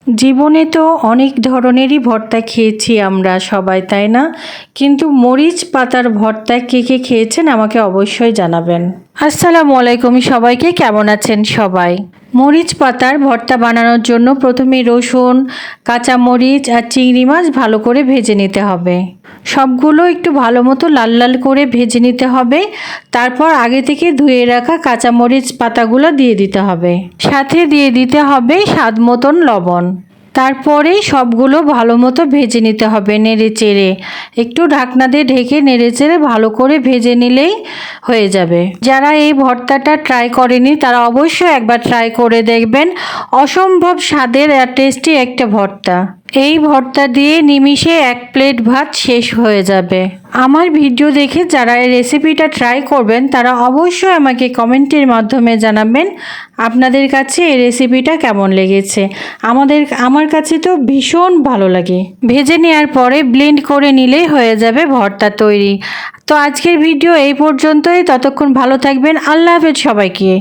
জীবনে তো অনেক ধরনেরই ভর্তা খেয়েছি আমরা সবাই, তাই না? কিন্তু মরিচ পাতার ভর্তা কে কে খেয়েছেন আমাকে অবশ্যই জানাবেন। আসসালামু আলাইকুম সবাইকে, কেমন আছেন সবাই? মরিচ পাতার ভর্তা বানানোর জন্য প্রথমে রসুন, কাঁচা মরিচ আর চিংড়ি মাছ ভালো করে ভেজে নিতে হবে। সবগুলো একটু ভালো মতো লাল লাল করে ভেজে নিতে হবে। তারপর আগে থেকে ধুয়ে রাখা কাঁচা মরিচ পাতাগুলো দিয়ে দিতে হবে, সাথে দিয়ে দিতে হবে স্বাদ মতন লবণ। তারপরে সবগুলো ভালো মতো ভেজে নিতে হবে নেড়ে চেড়ে, একটু ঢাকনা দিয়ে ঢেকে নেড়ে চেড়ে ভালো করে ভেজে নিলেই হয়ে যাবে। যারা এই ভর্তাটা ট্রাই করেনি তারা অবশ্যই একবার ট্রাই করে দেখবেন। অসম্ভব স্বাদের আর টেস্টি একটা ভর্তা। এই ভর্তা দিয়ে নিমিষে 1 প্লেট ভাত শেষ হয়ে যাবে। আমার ভিডিও দেখে যারা এই রেসিপিটা ট্রাই করবেন তারা অবশ্যই আমাকে কমেন্টের মাধ্যমে জানাবেন আপনাদের কাছে এই রেসিপিটা কেমন লেগেছে। আমার কাছে তো ভীষণ ভালো লাগে। ভেজে নেওয়ার পরে ব্লেন্ড করে নিলেই হয়ে যাবে ভর্তা তৈরি। তো আজকের ভিডিও এই পর্যন্তই। ততক্ষণ ভালো থাকবেন। আল্লাহ হাফেজ সবাইকে।